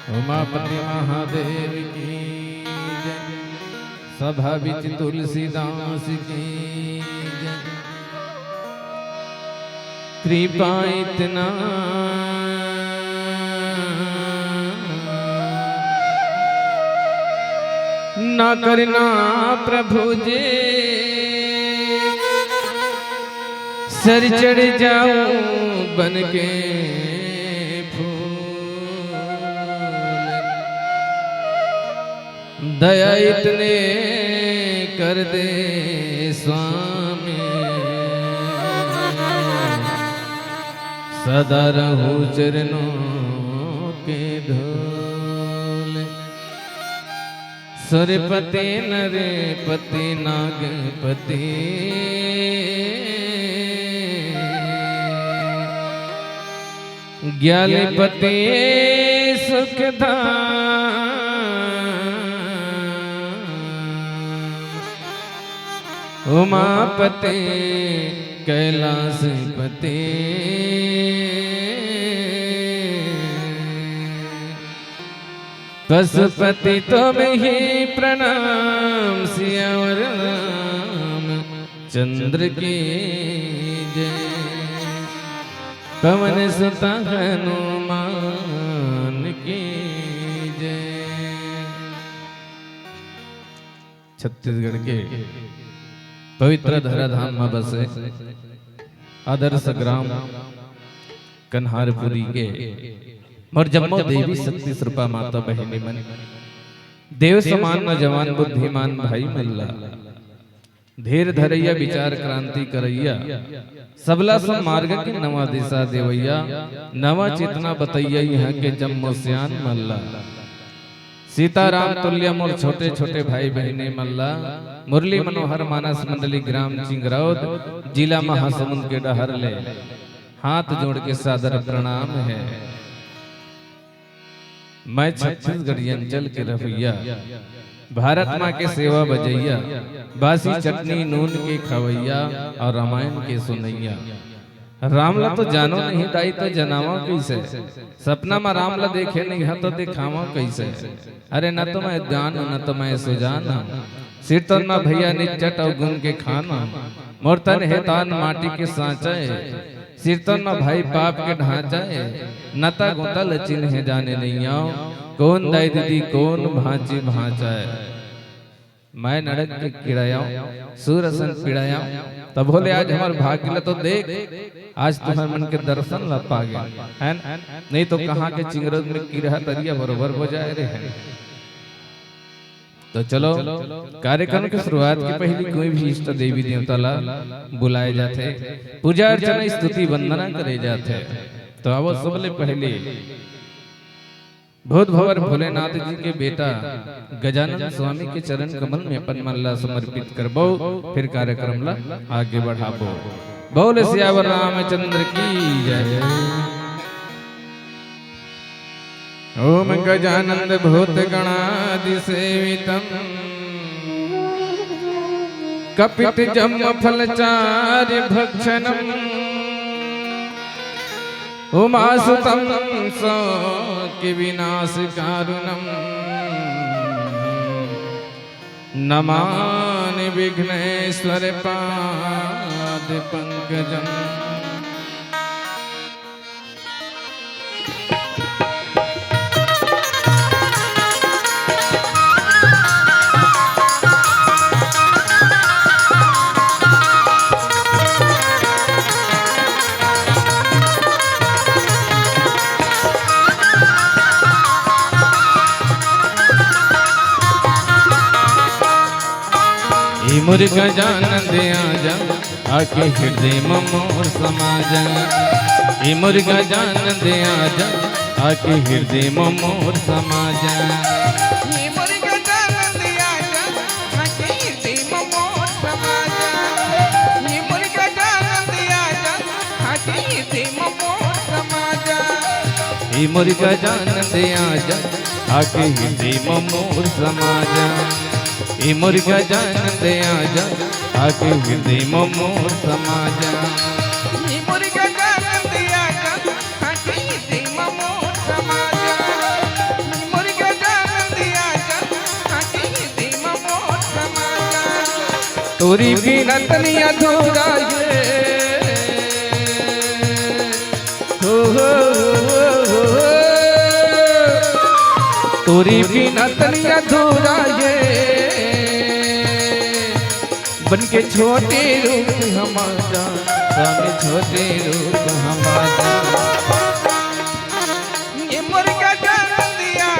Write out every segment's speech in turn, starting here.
उमापति महादेव की जय। सभा बिच तुलसीदास की जय। कृपा इतना ना करना प्रभु जी, सर चढ़ जाऊं बन के फूल। दया इतने कर दे स्वामी, सदा रहूं चरणों के धूल। सुरपति नरपति नागपति, ज्ञानपति सुखधाम। उमापति कैलाशपति, पशुपति तुम ही प्रणाम। सियावर राम चंद्र की जय। पवन सुत हनुमान की जय। छत्तीसगढ़ के पवित्र धराधाम में बसे आदर्श ग्राम कन्हारपुरी के और जम्मो देवी शक्ति स्वरूपा माता बहिनी मन, देव समान नौजवान बुद्धिमान भाई मल्ला, धीर धरैया विचार क्रांति करैया, सबला सब मार्ग के नवा दिशा देवैया, नवा चेतना बतैया यहाँ के जम्मो सियान मल्ला। सीताराम तुल्य मोर छोटे छोटे भाई बहने मल्ला, मुरली मनोहर मानस मंडली ग्राम चिंगरौद, जिला महासमुंद के डहर ले हाथ जोड़ के सादर प्रणाम है। मैं छत्तीसगढ़ी अंचल के रवैया, भारत माँ के सेवा बजैया, बासी चटनी नून के खवैया और रामायण के सुनैया। रामला तो जानो नहीं दाई तो जनावा कैसे, सपना में रामला देखे नहीं है तो दिखावा कैसे। अरे न तो मैं जान न तो मैं सुजाना, सिर तो न भैया निचट और गुन के खाना। मोरतन है तान माटी के सांचा, सिर तो न भाई पाप के ढांचा। नता गोतल चिन्ह जाने नहीं आओ, कौन दाई दीदी कौन भांची भांचा है। मैं नड़क के किड़ायाऊं सूरसन पिड़ायाऊं, तब बोले आज हमारे भाग्य तो देख, आज तुम्हारे मन के दर्शन ला पा गया है। नहीं तो कहाँ के चिंगरद में किरहा तरिया बरोबर हो जाए रहे। तो चलो कार्यक्रम की शुरुआत की पहली कोई भी इष्ट देवी देवता ला बुलाए जाते, पूजा अर्चना स्तुति वंदना करे जाते। तो अब सबले पहले भूत भवर भोलेनाथ जी के बेटा गजानन स्वामी के चरण कमल में अपन मल्ला समर्पित करबो, फिर कार्यक्रम ला आगे बढ़ाबो। बोल सियावर रामचंद्र की जय। ओम गजानंद भूत गणादि सेवितम, कपित जम्म फलचार्य भक्षणम, उमासुतम सौख्य विनाश कारुणम, नमामि विघ्नेश्वर पाद पंकजम। मोर गजानन आजा, आके हृदय में मोर समा जा। मोर गजानन आजा, आके हृदय में मोर समा जा। मोर गजानन आजा, आके हृदय में मोर समा जा। मोर गजानन आजा, आके हृदय में मोर समा जा। मोर गजानन आजा, आके हृदय में मोर समा जा। मोर गजानन आजा, आके हृदय में मोर समा जा। मोर गजानन आजा, आके हृदय में मोर समा जा। तोरी बिना तनी अधूरा ये हो तोरी बिना तनी अधूरा ये बन के छोटे रूप हमारा स्वामी छोटे रूप हमारा ये मुर्गा जान दिया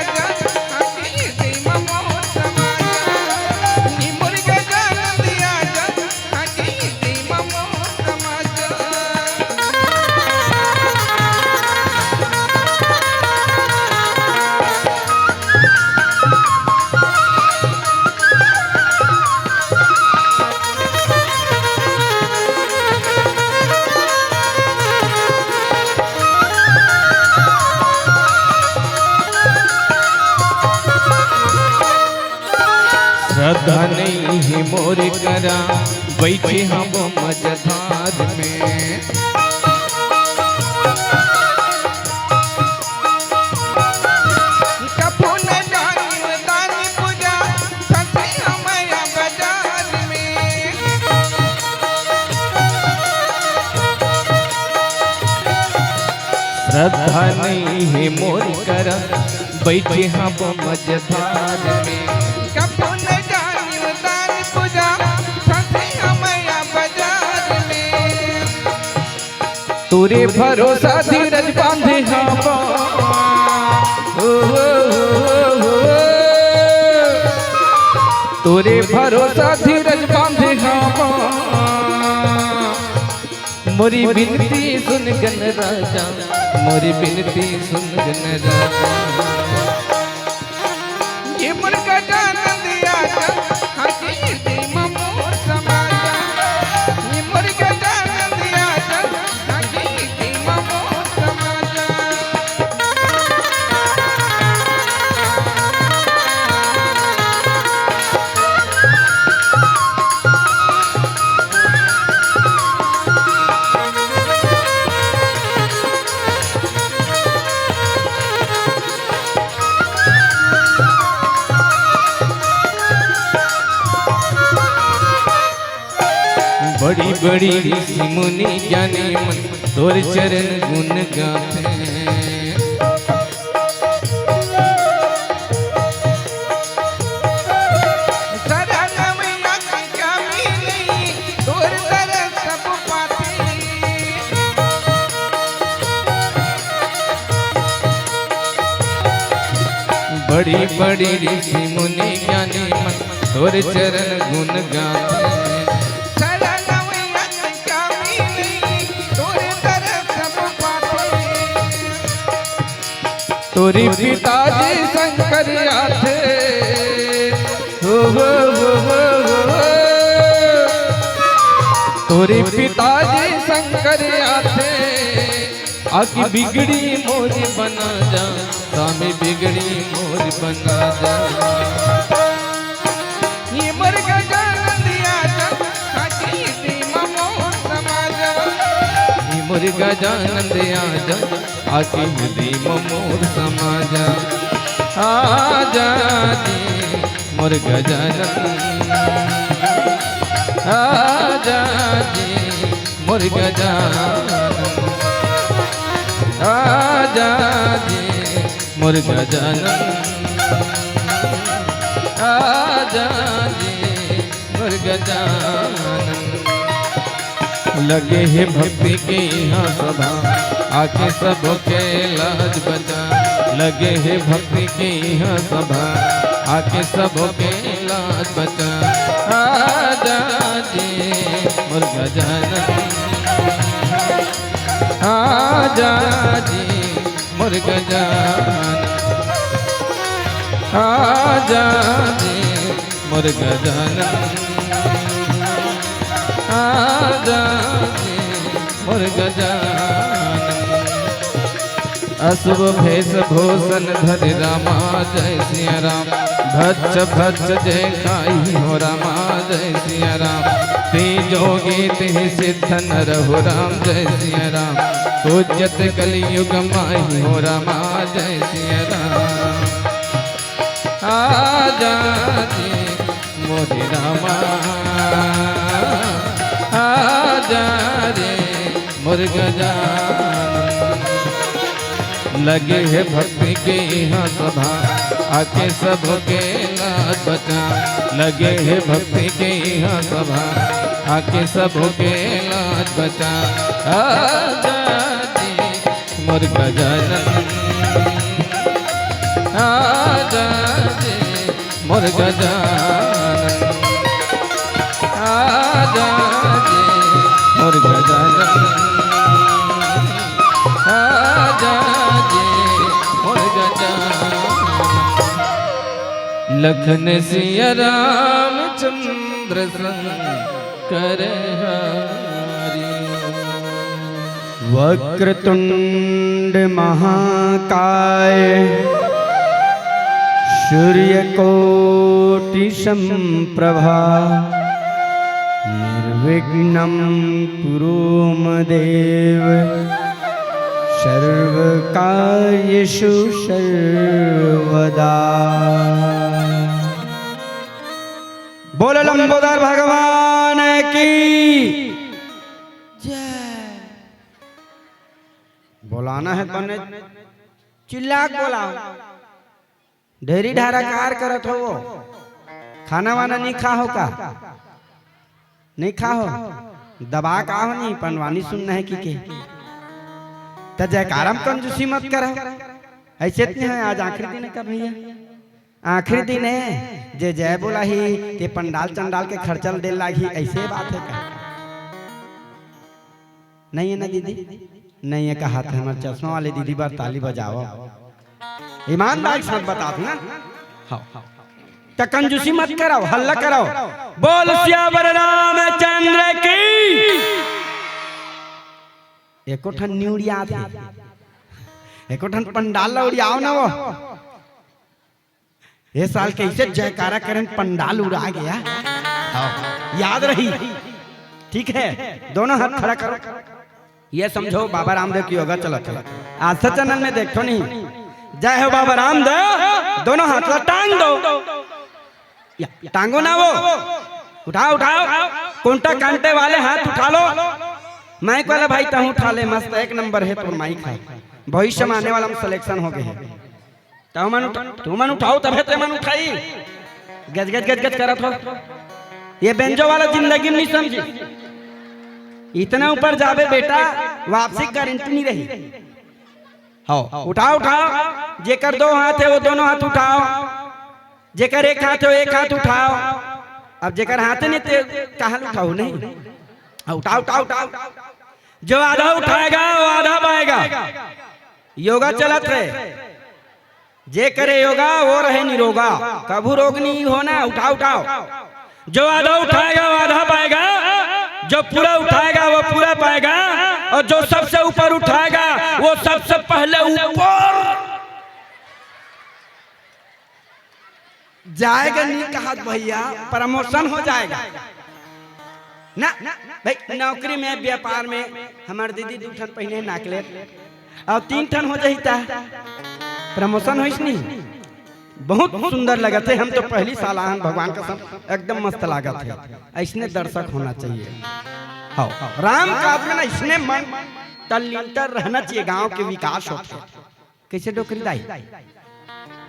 श्रद्धा नहीं है मोर करा बैठे हम मझधार में श्रद्धा नहीं है मोर करा बैठे हम मझधार में तोरे भरोसा धीरज बांधे हम तोरे भरोसा धीरज बांधे हम मोरी बिनती सुन गन राजा मोरी बिनती सुन गन राजा ये मुर्गा जान दिया हकीकती मोर समाजा ये मुर्गा जान दिया हकीकती मोर समाजा बड़ी बड़ी ऋषि मुनि ज्ञानी मन तोर चरण गुण गाते बड़ी बड़ी ऋषि मुनि ज्ञानी मन तोर चरण गुण गाते तोरी पिताजी शंकर आथे हो तोरी पिताजी शंकर आथे आकी बिगड़ी मोर बना जा स्वामी बिगड़ी मोर बना जा ये मुर्गा जान दिया हकीकती मोर समाजा ये मुर्गा जान दिया हकीकती मोर समाजा आजा जी मोर गजानन आजा जी मोर गजानन आजा जी मोर गजानन आजा जी मोर गजानन लगे है भक्ति के यहाँ सभा आके सबके लाज बचा लगे है भक्ति के यहाँ सभा आके सबके लाज बचा आजा जी मोर गजानन आजा जी मोर गजानन आजा जी मोर गजानन आजा जी मोर गजानन अशुभ भेष भूषण धरि रामा जय सिया राम भच्च भच्च जय खाई हो रामा जय सिया राम तेजो गीत ही सिद्ध न रहो राम जय सिया राम पूज्यत कलयुग माही हो रामा जय सिया राम आजा जी मोरे रामा मोर गजानन। लगे है भक्ति के यहाँ सभा आके सबके नाथ बचा। लगे है भक्ति के यहाँ सभा आके सबके नाथ बचा। आजा जी मोर गजानन, आजा जी मोर गजानन, आजा जी मोर गजानन, आजा जी मोर गजानन। लखन सिया रामचंद्र शंकर हरि। वक्रतुंड महाकाय सूर्यकोटि समप्रभा निर्विघ्नं कुरु मम देव सर्वकार्येषु सर्वदा। बोलो लंबोदर भगवान की जय। बोलाना है तने चिल्ला बोला। ढेरी ढारा कार करत हो। खाना वाना नहीं खा हो का? नहीं खा हो दबा का हो नहीं पनवानी सुनना है कि के तो जयकारम कंजूसी मत करो। ऐसे नहीं है आज आखिरी दिन का भैया, आखिरी दिन है जे जय बोला ही के पंडाल चंडाल के खर्चल दे लागी। ऐसे बात है का? नहीं है ना दीदी? नहीं है कहा था हमारे चश्मा वाले दीदी बार ताली बजाओ। ईमानदार से बता दो ना। तो कंजूसी मत करो, हल्ला करो। बोल सियावर रामचंद्र की। एको ठन न्यूड़िया थी, एको ठन पंडाल उड़ियाओ ना वो। ये साल कैसे जयकारा करें पंडाल उड़ा गया। याद रही, ठीक है? दोनों हाथ खड़ा करो। ये समझो बाबा रामदेव की योगा चला चला। आस्था चैनल में देखो नहीं। जय हो बाबा रामदेव। दोनों हाथ टांग दो। टांगो ना वो, उठाओ उठाओ। कोंटा कांटे वाले हाथ उठा लो। माइक वाला भाई तहु उठा ले। मस्त एक नंबर है तो माइक है। भविष्य में आने वाला हम सिलेक्शन हो गए हैं। तू मन उठाओ तब है मन उठाई। गज गज गज गज करत हो। ये बेंजो वाला जिंदगी में नहीं समझी। इतना ऊपर जावे बेटा वापसी गारंटी नहीं रही। हाँ उठाओ उठाओ। जेकर दो हाथ है वो दोनों हाथ उठाओ। जेकर एक हाथ है वो एक हाथ उठाओ। अब जेकर हाथ नहीं ते कहाँ उठाओ नहीं। उठाओ उठाओ उठाओ। जो आधा उठाएगा वो आधा पाएगा। योगा चलत है। जे करे योगा वो रहे निरोगा। कभू रोग नहीं होना। उठाओ उठाओ। जो आधा उठाएगा वो आधा पाएगा। जो पूरा उठाएगा वो पूरा पाएगा। और जो सबसे ऊपर उठाएगा वो सबसे पहले ऊपर जाएगा। नहीं कहा भैया प्रमोशन हो जाएगा ना भाई। नौकरी में व्यापार में हमारे दीदी 2 ठन पहले नाकले और 3 ठन हो जाता प्रमोशन हो। नहीं बहुत सुंदर लगा थे। हम तो पहली साल आन भगवान का सब एकदम मस्त लागत है। ऐसने दर्शक होना चाहिए। हाँ राम काज में ना इसने मन तल्लीनतर रहना चाहिए। गांव के विकास होते। कैसे डोकरी दाई?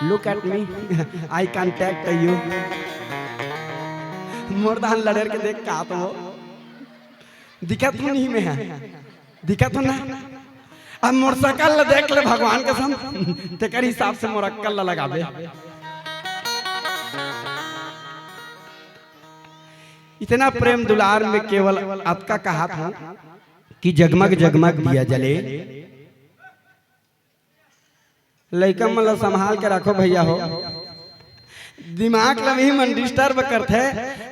Look at me, I contact you. मोरदान लड़ेर के देख का तो दिखा तो नहीं में है, दिखा तो ना। अब मोटरसाइकिल देख ले भगवान के सम तेकर हिसाब से मोरक्कल लगाबे। इतना प्रेम दुलार में केवल आपका कहा था कि जगमग जगमग दिया जले। लड़का मतलब संभाल के रखो भैया हो। दिमाग लभी मन डिस्टर्ब करते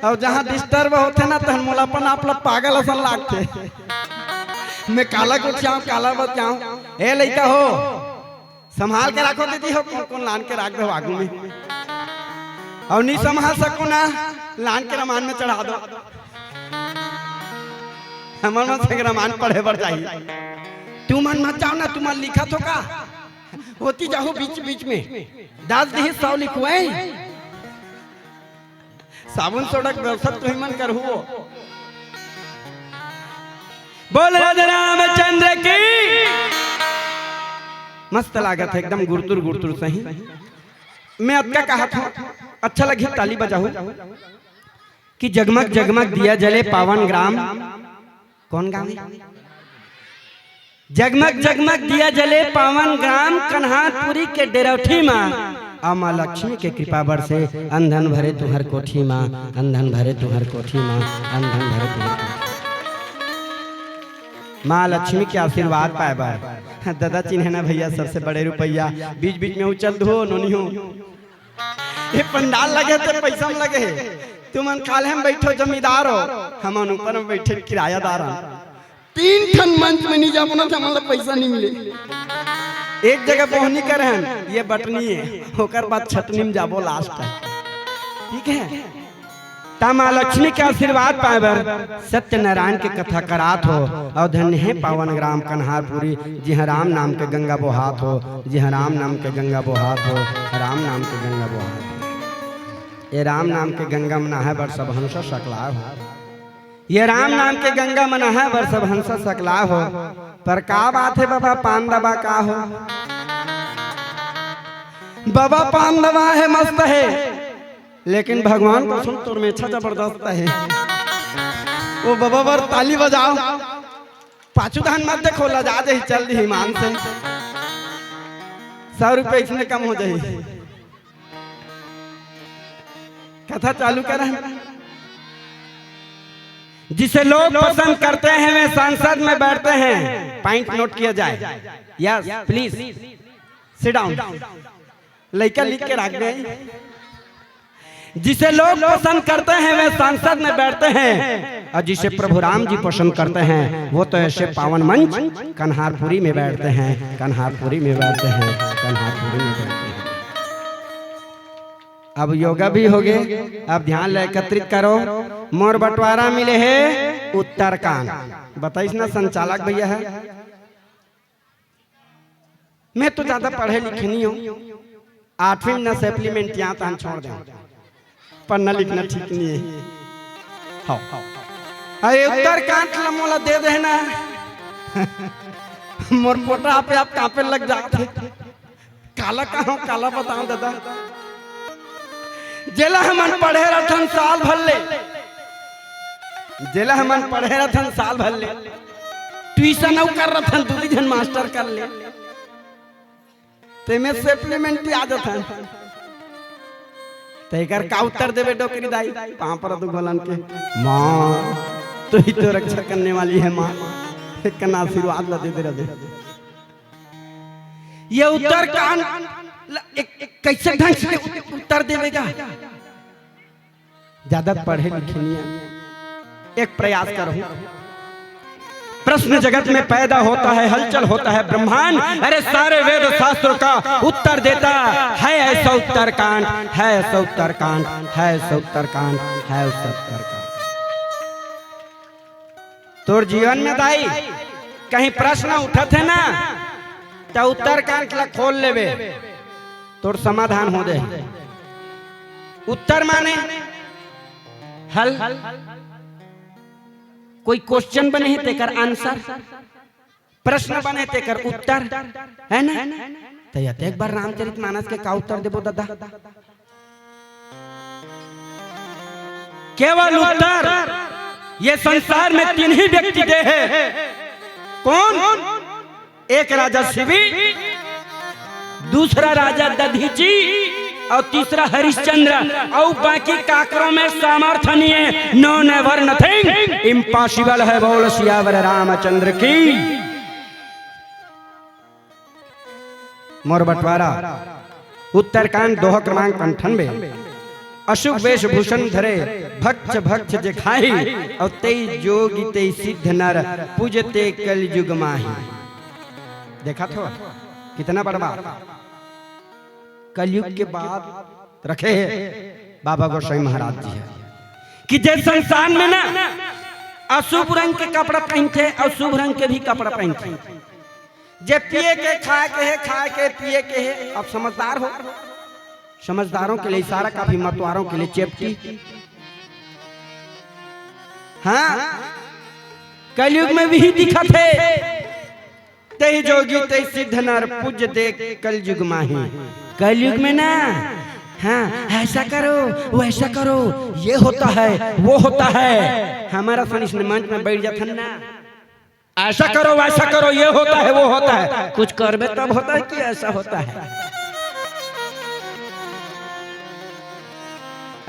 और जहाँ डिस्टर्ब होते ना तो मोलापन आप लोग पागल असन लागते। मैं काला कुछ चाहूँ काला बच जाऊँ। ए लड़का हो संभाल के रखो दीदी हो। कौन कौन लान के रख दो आगू में और नहीं संभाल सको ना लान के रामायण में चढ़ा दो। हमारे मन से रामायण पढ़े बढ़ जाइए। तू मन मत जाओ ना। तुम लिखा तो का होती जाओ बीच बीच में 10 दी 100 लिखवाए। साबुन सोडा व्यवस्था तो ही मन कर हुओ। बोल राधे रामचंद्र की। मस्त लागत है एकदम गुरतुर गुरतुर सही। मैं अब क्या कहा था, अच्छा लगी ताली बजाओ कि जगमग जगमग दिया जले पावन ग्राम। कौन गाँव है? जगमग जगमग दिया जले पावन ग्राम कन्हापुरी के डेरौठी माँ। अमा लक्ष्मी के कृपा बरसे अंधन भरे तुहर कोठी माँ, अंधन भरे तुहर कोठी माँ, अंधन भरे तुहर कोठी। माँ लक्ष्मी के आशीर्वाद पाए बार दादा चिन्ह ना भैया सबसे बड़े रुपया बीच बीच में उचल दो नोनी हो। ये पंडाल लगे थे पैसा में लगे तुम काले हम बैठो जमींदार हो, हम ऊपर में बैठे किरायादार। 3 ठन मंच में नहीं जा पाना था, मतलब पैसा नहीं मिले। एक जगह पहुंचनी कर हैं, ये बटनी है, होकर बाद छटनी में जाबो लास्ट है। ठीक है, माँ लक्ष्मी के आशीर्वाद पाए बर सत्यनारायण के कथा करात हो। और धन्य है पावन ग्राम कन्हारपुरी, जी हाँ राम नाम के गंगा बोहात हो, जी हाँ राम नाम के गंगा बोहात हो, राम नाम के गंगा बोहात। ये राम नाम के गंगा मना है बर सब हंसा सकला हो, ये राम नाम के गंगा मना है बर सब हंसा सकला हो। पर का बात है बाबा पान दबा का हो, बाबा पान दबा है मस्त है, लेकिन भगवान को सुन तोर में अच्छा जबरदस्त है। वो बाबा बर ताली बजाओ, पाछू धान मत देखो लजा दे चल दी ईमान से। 100 रुपये इसमें कम हो जाए। कथा चालू करें। जिसे लोग पसंद करते हैं वे संसद में बैठते हैं। पॉइंट नोट किया जाए। Yes please sit down. लड़का लिख के रख दे। जिसे लोग पसंद करते हैं वे संसद में बैठते हैं, और जिसे प्रभु राम जी पसंद करते हैं वो तो ऐसे पावन मंच कन्हारपुरी में बैठते हैं, कन्हारपुरी में बैठते हैं, कन्हारपुरी में बैठते हैं। अब योगा भी हो गए, अब ध्यान एकत्रित करो। मोर बंटवारा मिले है उत्तरकांड। बताइस ना संचालक भैया है, मैं तो ज्यादा पढ़े लिखे नहीं हूँ, 8वीं में सप्लीमेंट यहाँ तक छोड़ दें, पढ़ना लिखना ठीक नहीं है। हाँ अरे उत्तरकांड मोला दे देना। मोर पोटा पे आप कांपे लग जाते। काला कहाँ काला बताऊं दादा। जेला हमन पढ़े रथन साल भल्ले, जेला हमन पढ़े रथन साल भल्ले, ट्यूशन औ कर रथन 2 जन मास्टर कर ले, ते में सप्लीमेंट भी आ जाथन। तेकर का उत्तर देवे डोकरी दाई पां पर दु गोलन के मां तो ही तो रक्षा करने वाली है मां, एक ना आशीर्वाद ला दे दे रहे। ये उत्तरकांड कैसे ढंग से उत्तर देवेगा? ज्यादा पढ़े लिखे नहीं। एक प्रयास करो। प्रश्न जगत में पैदा होता है, हलचल होता है ब्रह्मांड, अरे सारे वेद शास्त्रों का उत्तर देता है ऐसा उत्तरकांड, है ऐसा उत्तरकांड, है ऐसा उत्तरकांड, है ऐसा उत्तरकांड। तोर जीवन में दाई कहीं प्रश्न उठत है ना, तो उत्तरकांड ला खोल लेवे, तोर समाधान हो दे। उत्तर माने हल, कोई क्वेश्चन बने है तेकर आंसर, प्रश्न बने तेकर उत्तर, है ना? तो एक बार रामचरितमानस के का उत्तर देबो दादा? केवल उत्तर ये संसार में 3 ही व्यक्ति दे है। कौन? एक राजा शिवी, दूसरा राजा दधीची और तीसरा हरिश्चंद्र, और बाकी काकरों में सामर्थ्य नहीं है। नो नेवर नथिंग इम्पॉसिबल है। बोल सियावर रामचंद्र की। मोर बंटवारा उत्तरकांड दोहा क्रमांक 98। अशुभ वेशभूषण धरे भक्ष भक्ष जे खाही, और तेई जोगी तेई सिद्ध नर पूजते कलयुग माही। देखा तो कितना बड़ा कलयुग के बाद रखे हैं बाबा गोसाई महाराज जी है कि जिस संसार में ना अशुभ रंग के कपड़ा पहनते और शुभ रंग के भी कपड़ा पहनते, जे पिए के खाए के है, खाए के पिए के है। अब समझदार हो, समझदारों के लिए इशारा, काफी मतवारों के लिए चेप्टी। हाँ कलयुग में भी दिखत है। ते जोगी ते सिद्ध नर पूज देख कलयुग माही। कलयुग में ना हाँ ऐसा करो वैसा करो, ये होता है वो होता है। हमारा फनिश मंच में बैठ जाता ना, ऐसा करो वैसा करो, ये होता है वो होता है। कुछ करबे तब होता है कि ऐसा होता है।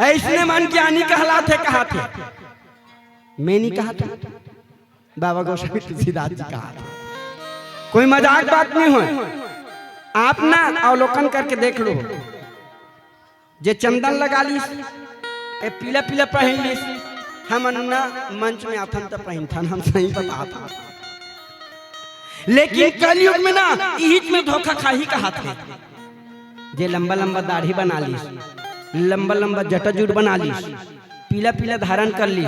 ऐसने मन ज्ञानी कहलाते कहा थे, मैं नहीं कहा था, बाबा गोस्वामी तुलसीदास जी कहा था। कोई मजाक बात नहीं हो। आप ना अवलोकन करके देख लो, जे चंदन लगा ली, पीला पीला पहन ली, हम ना मंच में आथन तो पहनथन, हम सही बता था। लेकिन कलयुग में ना ईद में धोखा खाही कहा था। जे लंबा लंबा दाढ़ी बना ली, लंबा लंबा जटा जुट बना ली, पीला पीला धारण कर ली,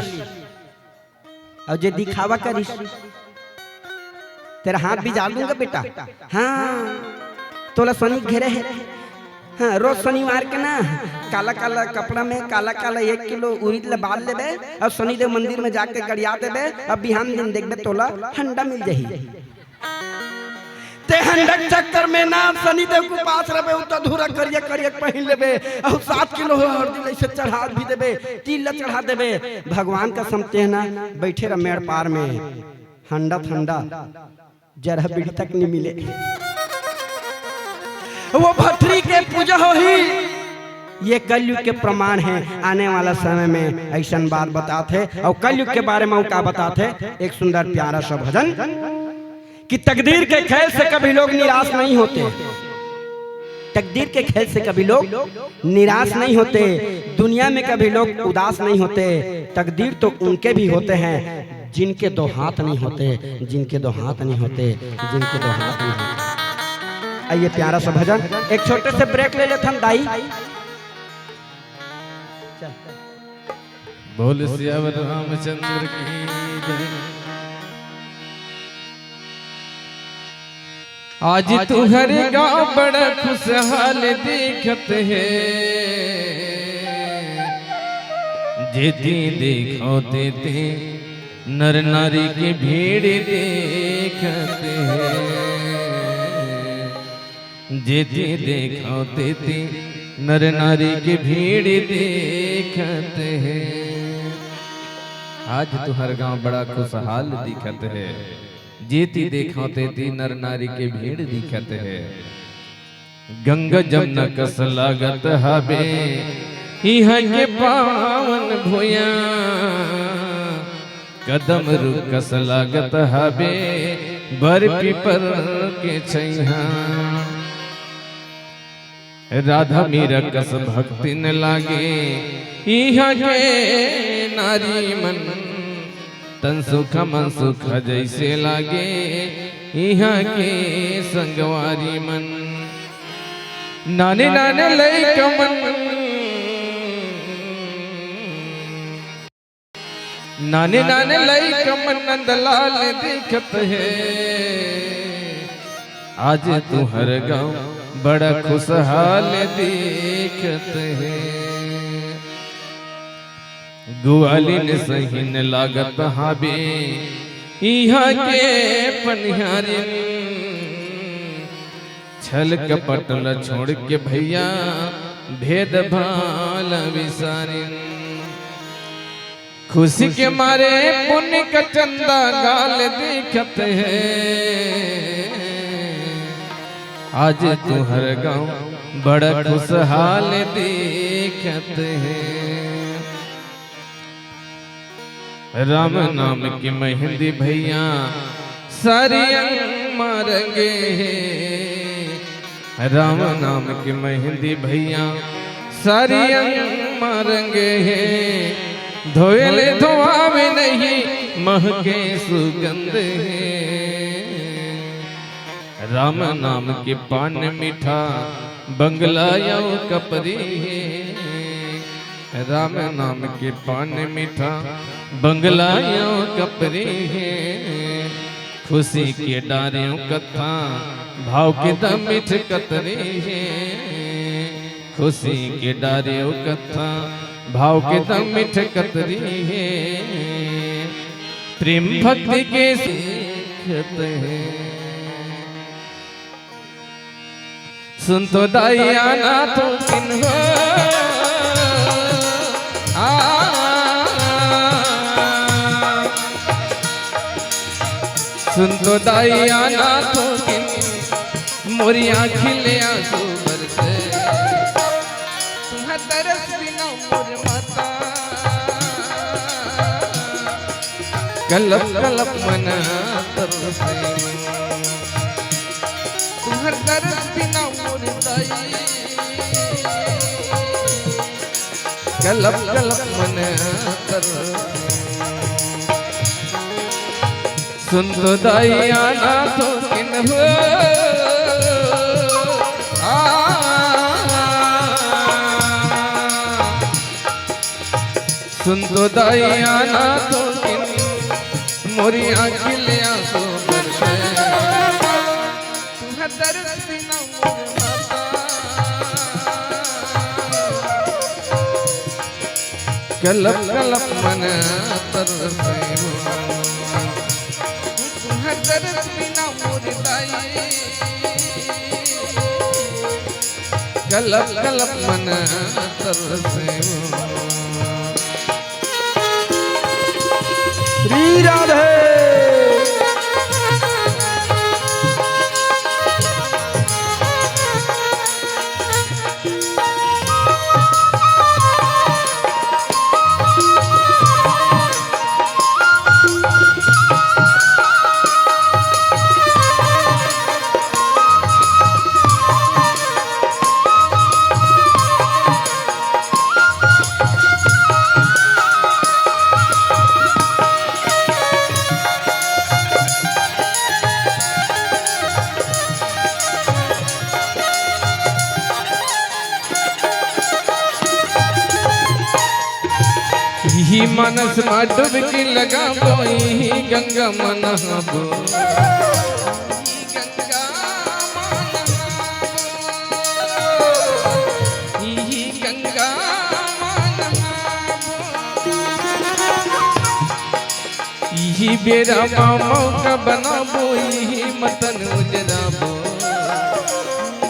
और जे दिखावा करिस, तेरा हाथ भी जाल दूंगा बेटा। हाँ तोला शनि घेरे है। हाँ रोज शनिवार के ना काला काला कपड़ा में काला काला 1 किलो उड़ीद ले बाल लेबे, और शनिदेव मंदिर में जाके गड़िया देबे, अब बिहान दिन देखबे तोला हंडा मिल जाही। ते हंडक चक्कर में ना शनिदेव को पास रहे, उतना धूरा करिए करिए पहन लेबे, और 7 किलो हल्दी से चढ़ा भी देबे, तिल चढ़ा देबे। भगवान का समते है ना बैठे रह मेड़ पार में, हंडा ठंडा जरा बीड़ी तक नहीं मिले, वो भट्टी के पूजा हो ही। ये कलयुग के प्रमाण है। आने वाला समय में ऐसा बात बताते, और कलयुग के बारे में क्या बताते, एक सुंदर प्यारा सा भजन कि तकदीर के खेल से कभी लोग निराश नहीं होते। तकदीर के खेल से कभी लोग निराश नहीं होते, दुनिया में कभी लोग उदास नहीं होते। तकदीर तो उनके भी होते हैं जिनके 2 हाथ नहीं होते, जिनके 2 हाथ नहीं होते, जिनके 2 हाथ नहीं होते। आइए प्यारा सा भजन, एक छोटे से ब्रेक ले लेते हम दाई। बोल सियावर रामचंद्र की जय। आज तुम्हारे गाँव बड़ा खुशहाल दिखत है, जेती देखो देते नर नारी की भीड़ देखत है। जेती देखो देते नर नारी की भीड़ देखत है। आज तुहर गांव बड़ा खुशहाल दिखत है, जेती देखो तेती नर नारी के भीड़ दिखत है। गंगा जमुना कस लागत हबे इहाँ के पावन भुया, कदम रुकस लागत हबे बर पीपर के छैहा। राधा मीरा कस भक्ति न लागे इहाँ के नारी मन, तन सुख मन सुख जैसे लागे इहाँ के संगवारी मन। नाने नाने लइक मन, नाने नाने लइक मन नंदलाल दिखत है। आज तुहर गाँव बड़ा खुशहाल दिखत है। ग्वालिन सहीन लागत हाबे इहाँ के पनिहारिन, छल कपट ल छोड़ के भैया भेद भाल विसारिन। खुशी के मारे पुण्य का चंदा गाल दिखत है। आज तुहर गाँव बड़ा खुशहाल दिखत है। राम नाम की मेहंदी भैया सारी अंग मारेंगे, राम नाम की मेहंदी भैया सारी अंग मारेंगे। धोएले धोआवे नहीं महके सुगंध है। राम नाम के पान मीठा बंगला यो कपरी है। राम नाम के पान मीठा बंगला यो कपरी है। खुशी के डारियों कथा भाव के दम मीठ कतरी है। खुशी के डारियों कथा भाव के दम मीठ कतरी है। प्रेम भक्ति के सीखते हैं सुन तो दाइया ना तो किन हो सुन तो दाइया ना तो किन मोरी आँखिले आंसू बरसे तुम्हें तरस बिना मोर माता कलप कलप मना तरसे तुम्हार तरस बिना मोर दाई कलप कलप मना तरसे सुन तो दाइया ना तो किन हो सुन तो दाइया ना तो किन मोरी आँखिले आंसू बरसे तुम्हें दर्द बिना मोर माता कलप कलप मन तरसे तुम्हें दर्द बिना मोर दाई कलप कलप मन तरसे श्री राधे ही मनस मा डुबकी लगाबो ही गंगा मनहाबो ही गंगा ही बेरा मामो का बनाबो ही मतन उजराबो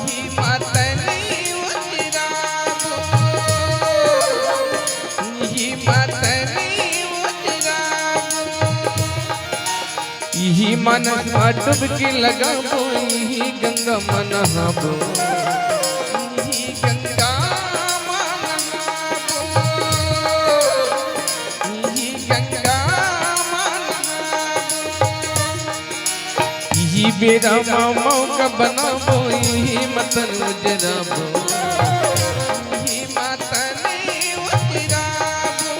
ही मतन ही मनस मा डुबकी लगाबो ही गंगा मनहाबो ही गंगा मनहाबो ही गंगा मनहाबो ही बेरा मामो का बनाबो ही मतन उजराबो ही मतन उजराबो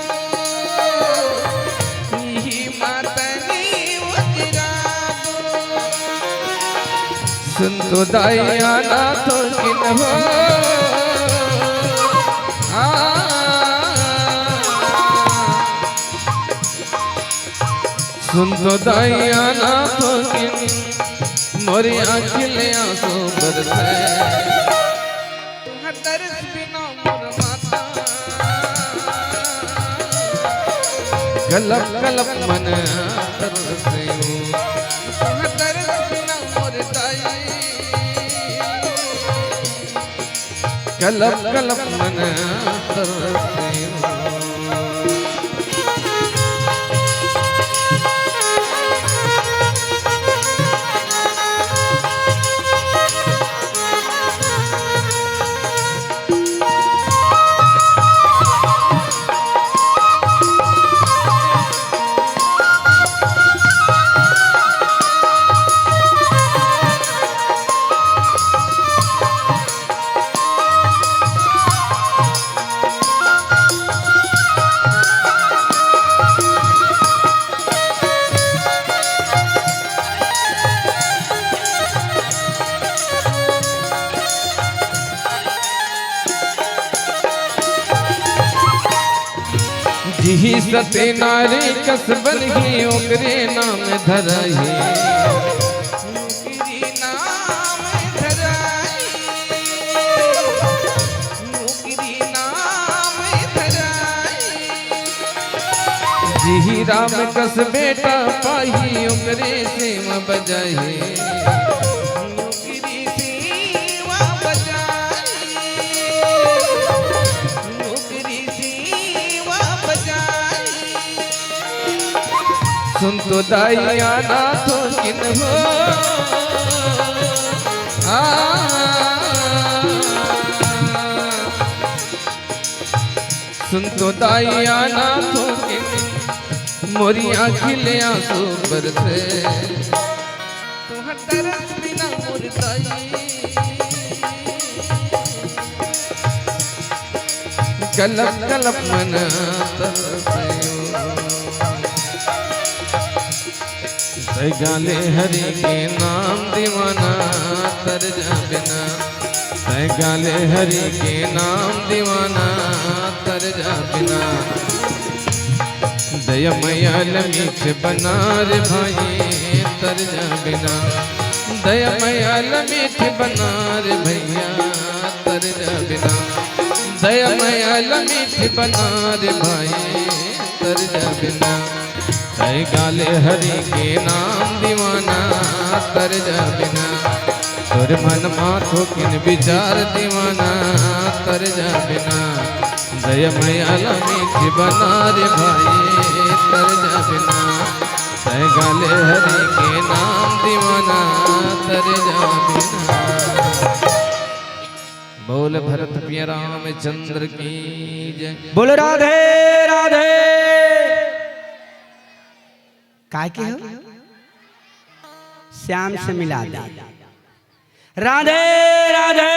ही मतन सुन तो दाइया ना तो किन हो सुन तो दाइया ना तो किन मोरी आँखिले आंसू बरसे तुम्हें तरस बिना मोर माता कलप कलप मन तरसे तुम्हें तरस बिना मोर दाई कलप कलप मन तरसे ही सते नारी कसबन ही ओकरे नाम धरही ओकरे नाम धरही ओकरे नाम धरही जी राम कस बेटा पाही ओकरे सेवा बजाए ओकरी सेवा बजाए ओकरी सेवा बजाए सुन तो दाइया ना तो किन हो सुन तो दाइया ना तो किन मोरी आँखिले आंसू बरसे तुम्हारा तरस बिना मुरताई गलप गलप मन तरसयो गाले हरि के नाम दीवाना तर जा बिना गाले हरि के नाम दीवाना तर जा बिना दयामयाल मीठ बना रे भाई तर जा बिना दयामयाल मीठ बना रे भैया तर जा बिना दयामयाल मीठ बना रे भाई तर जा बिना गाले हरि के नाम दीवाना तर जा बिना तोर मन माथो किन विचार दीवाना तर जा बिना दयामयाल मीठ बना रे भाई तर जा बिना गाले हरि के नाम दीवाना तर जा बिना। बोल भरत प्रिय रामचंद्र की जय। बोल राधे राधे। काय के हो श्याम से मिला दे राधे राधे।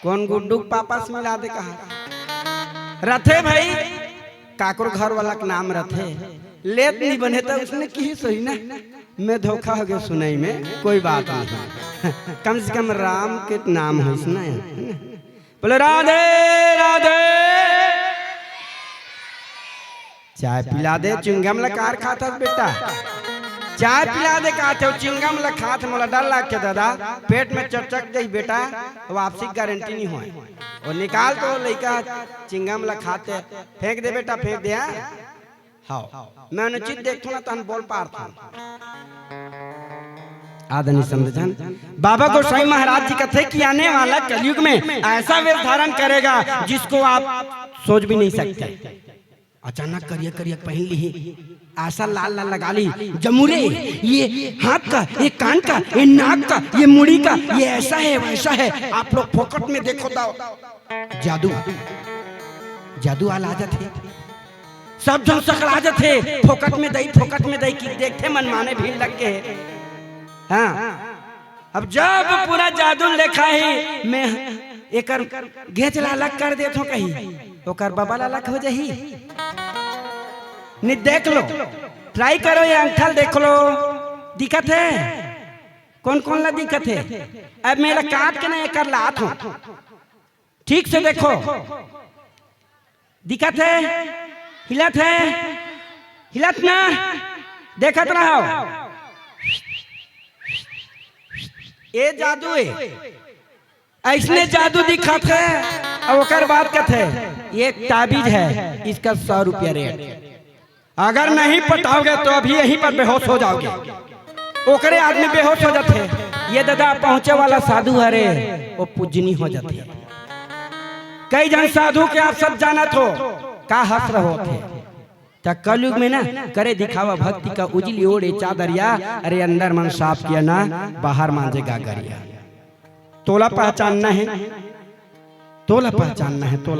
कौन गुड्डू पापा से मिला दे कहा रथे भाई काकुर घर वाला का नाम रथे लेत नहीं बने तो उसने की सही ना मैं धोखा हो गया सुनाई में कोई बात नहीं कम से कम राम के नाम है इसना बोले राधे राधे। चाय पिला दे चिंगम लकार खाता बेटा चाय पिला दे कहते हो चिंगम ला खात मोला डर लाग के दादा पेट में चटचक गई बेटा वापसी गारंटी नहीं हुई और निकाल तो लड़का चिंगम ला खाते फेंक दे बेटा फेंक दे हाँ मैं अनुचित देखूं ना तो बोल पार था आदनी समझन बाबा गोसाई महाराज जी कथे कि आने वाला कलयुग में ऐसा वेश धारण करेगा जिसको आप सोच भी नहीं सकते। अचानक करिया करिया पहन ली ऐसा लाल लाल लगा ली जमुरे ये हाथ का ये कान का ये नाक का ये मुड़ी का ये ऐसा है वैसा है आप लोग फोकट में देखो तो जादू जादू आला जाते सब जन सकला जाते फोकट में दई की देखते मन माने भीड़ लग के हाँ अब जब पूरा जादू लिखा है मैं एक घेच अलग कर देता हूँ कहीं ओकर बबल अलग हो जाही नहीं देख लो ट्राई करो ये अंगठल देख लो दिक्कत है कौन कौन ला दिक्कत है अब मेरा काट के ना एक लात हो ठीक से देखो दिक्कत है हिलत ना देखत रहो ये जादू है ऐसने जादू दिखत है और ओकर बात कहते ये ताबीज है इसका 100 रुपया रेट अगर नहीं पटाओगे तो अभी यहीं पर बेहोश हो जाओगे ओकरे आदमी बेहोश हो जाते ये दादा पहुंचे वाला साधु हरे वो पूजनी हो जाती है कई जन साधु के आप सब जानत हो का हंस रहो थे कलयुग में ना करे दिखावा भक्ति का उजली ओढ़े चादरिया अरे अंदर मन साफ किया ना बाहर मांजेगा गरिया तोला पहचानना है तोला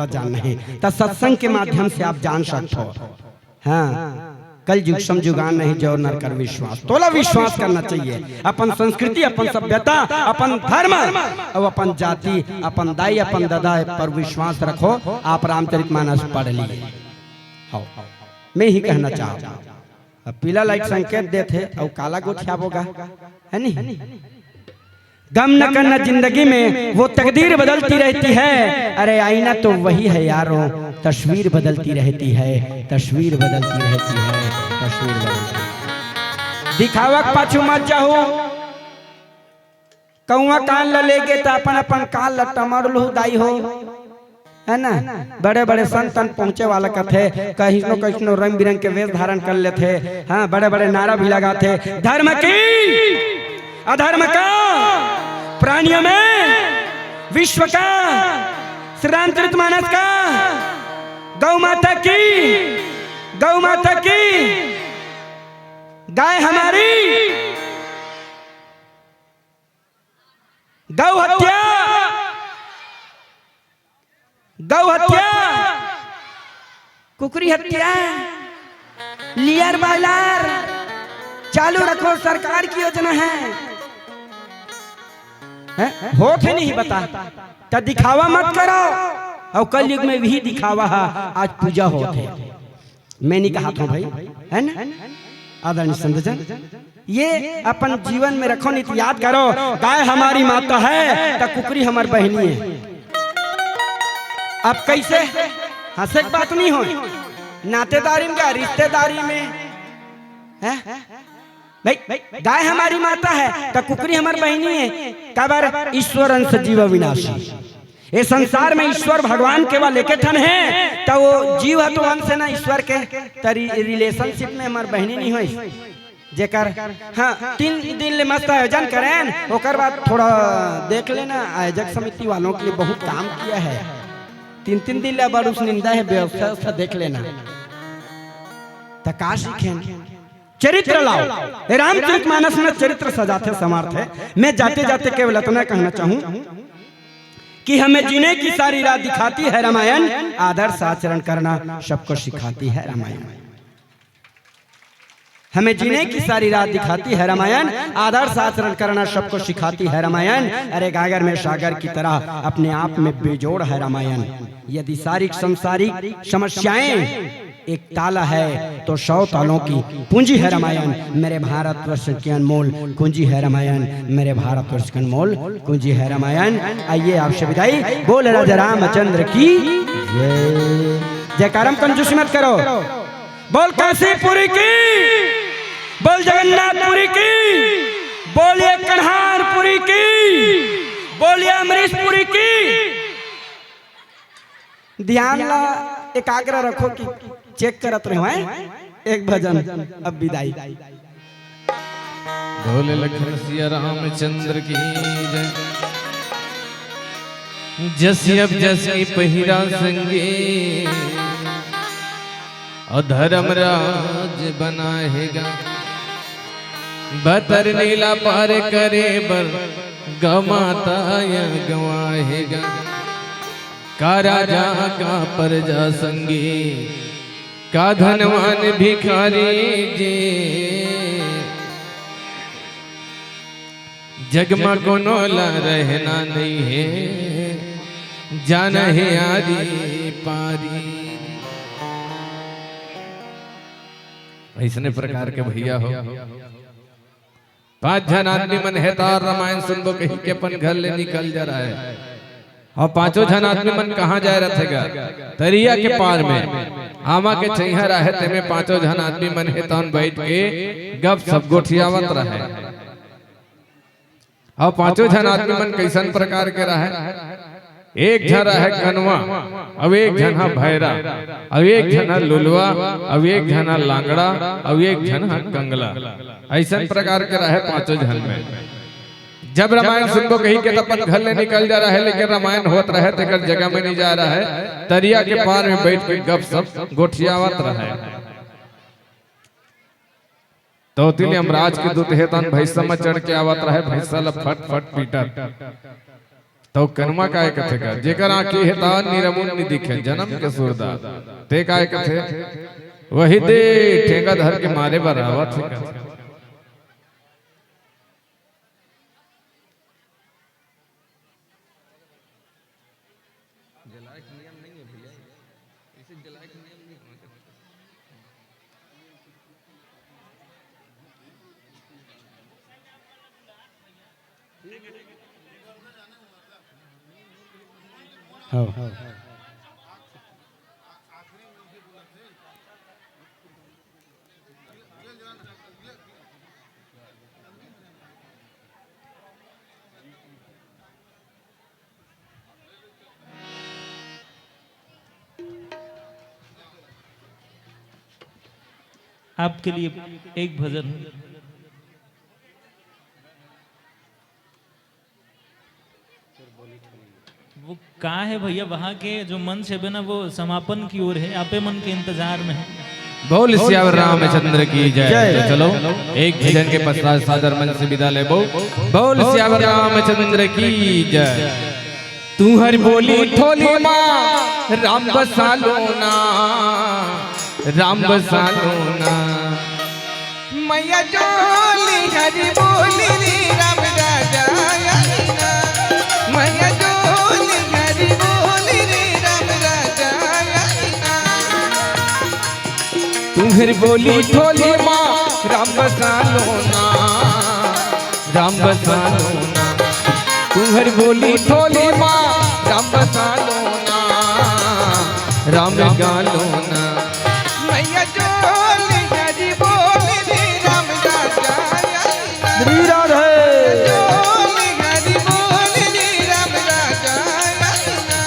जानना है तो सत्संग के माध्यम से आप जान सकते हो। हाँ कल युग समझुगान नहीं जो नर कर विश्वास तोला विश्वास करना चाहिए अपन संस्कृति अपन सभ्यता अपन धर्म और अपन जाति अपन दाई अपन दादा पर विश्वास रखो। आप रामचरितमानस पढ़ लिए मैं ही कहना चाहता हूँ पीला लाइट संकेत देते और काला गोठिया होगा है नहीं गम न करना जिंदगी में वो तकदीर बदलती रहती है अरे आईना तो वही है यारों तस्वीर बदलती रहती है तस्वीर दिखावक पाछू मत जाओ कौआ कान ल लेके तो अपन अपन कान ल टमर लू दाई हो है ना, बड़े बड़े संतन पहुंचे वाला का थे, कहीं रंग बिरंग के वेश धारण कर लेते, हाँ बड़े बड़े नारा भी लगाते, धर्म की अधर्म का, प्राणियों में विश्व का, श्री रामचरितमानस का, गौ माता की, गाय हमारी, गौ हत्या, कुकरी हत्या, लियर बायलर चालू रखो, सरकार की योजना है? होते नहीं बता तो दिखावा मत करो, और कल युग में भी दिखावा है, आज पूजा होते। मैं नहीं कहा था भाई, है ना आदरणीय संतजन, ये अपन जीवन में रखो, नहीं तो याद करो, गाय हमारी माता है तो कुकरी हमारी बहनी है। अब कैसे हंसे बात नहीं हो, नातेदारी में क्या रिश्तेदारी में है भाई, गाय हमारी माता है तो कुकरी हमारी बहनी है। कबर ईश्वर अंश जीव विनाशी, ये संसार में ईश्वर भगवान केवल एक ठन है, तो वो जीव है तो अंश है ना ईश्वर के, तरी रिलेशनशिप में हमारी बहनी नहीं हुई जेकर। हाँ 3 दिन ले मस्त आयोजन करें, ओकर बाद थोड़ा देख लेना, आयोजक समिति वालों के लिए बहुत काम किया है, 3 दिन ले बड़ उस निंदा है, व्यवस्था देख लेना, तो का सीखें, चरित्र लाओ। रामचरितमानस में चरित्र सजाते समर्थ है। मैं जाते जाते केवल इतना कहना चाहूं कि हमें जीने की सारी राह दिखाती है रामायण, आदर्श आचरण करना सबको सिखाती है रामायण। हमें जीने की सारी राह दिखाती है रामायण, आदर्श आचरण करना सबको सिखाती है रामायण। अरे गागर में सागर की तरह अपने आप में बेजोड़ है रामायण। यदि सारिक संसारिक समस्याएं एक ताला है तो 100 तालों की पूंजी है रामायण। मेरे भारतवर्ष के अनमोल कुंजी है रामायण, मेरे भारतवर्ष के अनमोल कुंजी है रामायण। आइए आपसे विदाई, बोल राजा रामचंद्र की जय। जयकारम कंजूसी मत करो, बोल काशीपुरी की, बोल जगन्नाथपुरी की, बोलिए कन्हारपुरी की, बोलिए अमरीशपुरी की। ध्यान ला, एकाग्र रखो कि चेक करत रहे एक भजन। अब विदाई। बोले लखन सिया रामचंद्र की जय। जसी अब जसी पहिरा संगे, और धर्मराज बनाएगा, बतर नीला पार करे बर, गमाता या गवाएगा, का राजा का प्रजा संगी, का धनवान भिखारी जे, जग में कोनो ला रहना नहीं है, जाना है आरी पारी। ऐसने प्रकार के भैया हो, 5 जन आदमी मन है तार रामायण सुनबो कहीं के अपन घर ले निकल जा रहा है, और 5 जन आदमी मन कहाँ जाए रहेगा, तरिया के पार में आमा के चैहा रहे, ते में 5 जन आदमी मन है तन बैठ के गप सब गोठियावत रहे। और 5 जन आदमी मन कैसन प्रकार के रहे, एक जन है कनवा, अब एक जन है भैरा, अब एक जन है लुलवा, अब एक जन है लांगड़ा, अब एक जन है कंगला। ऐसा प्रकार के रहे 5 जन में। जब रामायण सुनबो कहीं के अपन घर ले निकल जा रहा है, लेकिन रामायण होत रहे तेकर जगह में नहीं जा रहा है, तरिया के पार में बैठ के गप सब गोठियावत रहे। तो तिले यमराज के दूत हेतन भैंसा में चढ़ के आवत रहे, भैंसा ल फट फट पीटत। तो कनमा काय कथे का, जेकर आंखी हेतन निरमुन नि दिखे, जन्म के सुरदा ते काय कथे, वही दे ठेंगा धर के मारे बरावत है। हाँ आपके लिए एक भजन। वो कहाँ है भैया, वहाँ के जो मंच है ना वो समापन की ओर है, आपे मन के इंतजार में है। बोल श्यावर रामचंद्र की जय। तो चलो एक भजन के पश्चात सादर मन से विदा ले। बोल श्यावर रामचंद्र की जय। तू हर बोली ठोली माँ राम बसालो ना, राम बसालो ना। मैया जोली हरी बोली रे राम राजा आईना। मैया जोली हरी बोली रे राम राजा आईना। तुम्हारी बोली ठोली माँ राम बसालो ना, राम बसालो ना। तुम्हारी बोली ठोली माँ राम बसालो ना, राम गालो ना। मैया जोली हरी बोली रे राम राजा आईना। श्री राधे। जोली हरी बोली रे राम राजा आईना।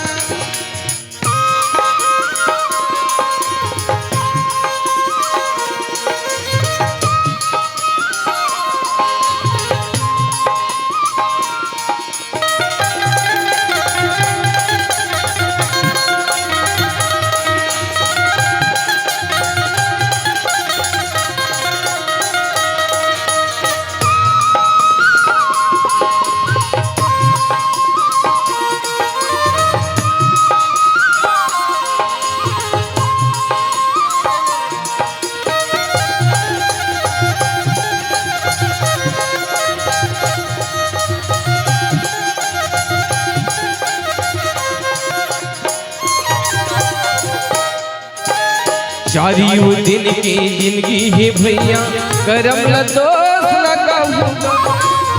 चारियों दिन की जिंदगी है भैया, करम ल दोष लगाऊ,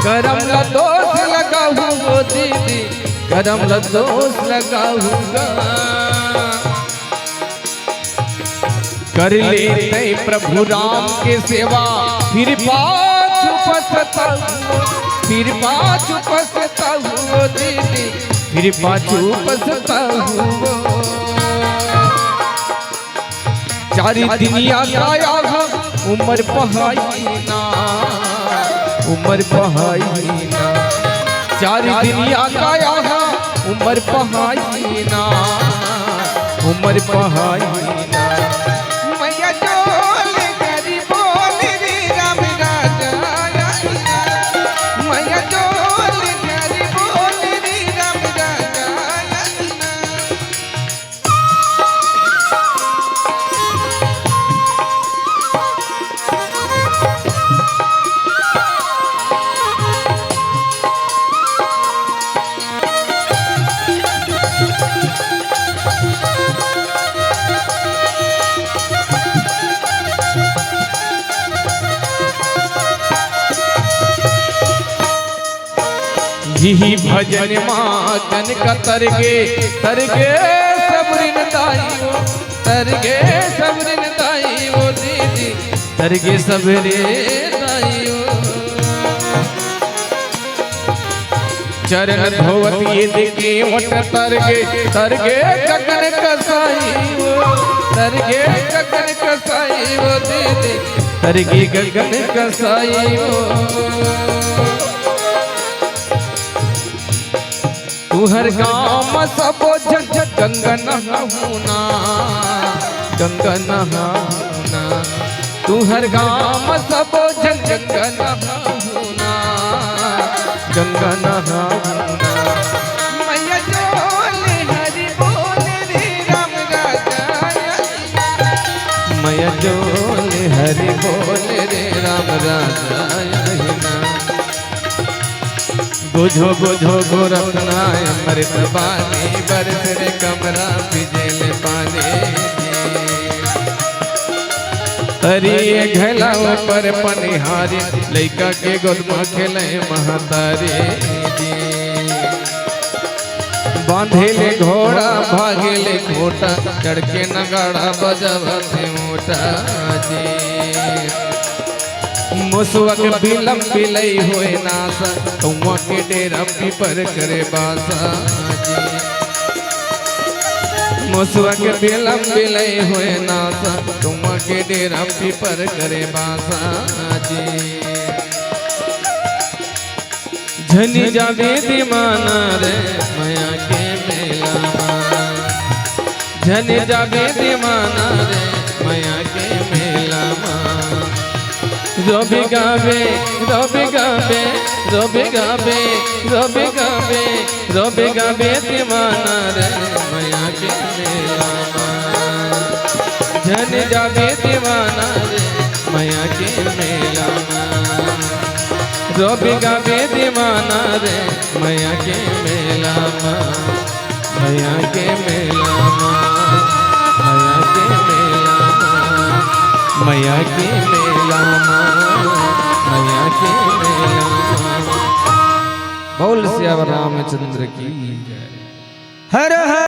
करम ल दोष लगाऊ वो दीदी, करम ल दोष लगाऊंगा। कर लेते प्रभु राम के सेवा, फिर पाछू पछताऊ, फिर पाछू पछताऊ वो दीदी, फिर पाछू पछताऊ। चारी दुनिया काया उमर बहाईना, उमर बहाईना। चारी दुनिया काया उमर बहाईना, उमर बहाईना। मैया जोली हरी बोली रे राम राजा आईना। मैया जोली हरी बोली रे राम राजा आईना। यही भजन मातन का तरगे, तरगे सबरिन दाई, तरगे सबरिन दाई वो दीदी, तरगे सबरे दाई। चरण धोवत ये देखे वट तरगे, तरगे गगन कसाई वो, तरगे गगन कसाई वो दीदी, तरगे गगन कसाई वो। तुहर गाम सबो जग गंगा नहाऊना, गंगा नहाऊना। तुहर गाम सबो जग गंगा नहाऊना, गंगा नहाऊना। मैया जोली हरी बोली रे राम राजा आईना। मैं जोल हरि बोल रे राम राजा आईना। बुझो बुझो गोरखना अमृत बानी, बरस रे कमरा बिजल पानी। तरिए घलाओ पर पनिहारी, लइका के गोदमा खेले महतारी जी। बांधेले घोड़ा भागेले खोटा, चढ़के नगाड़ा बजावते मोटा जी। मुसवक बिलम बिलई होए नासा, कौआ के डेरा पीपर करे बासा जी। मुसवा के बेलम बिलई हुए नासा तुम के डेरा पीपर करे बासा जी झनी जावे दीवाना रे माया के मेला झनी जावे दीवाना रे माया के मेला रोबी गावे रोबी गावे रोबी गावे रोबी गावे रोबी गावे दीवाना रे माया के मेला झन जावे दीवाना रे माया के मेला रोबी गावे दीवाना रे माया के मेला माया के मेला माया के मेला माया के मेला माया के मेला। बोल श्याम रामचंद्र की जय। हर हर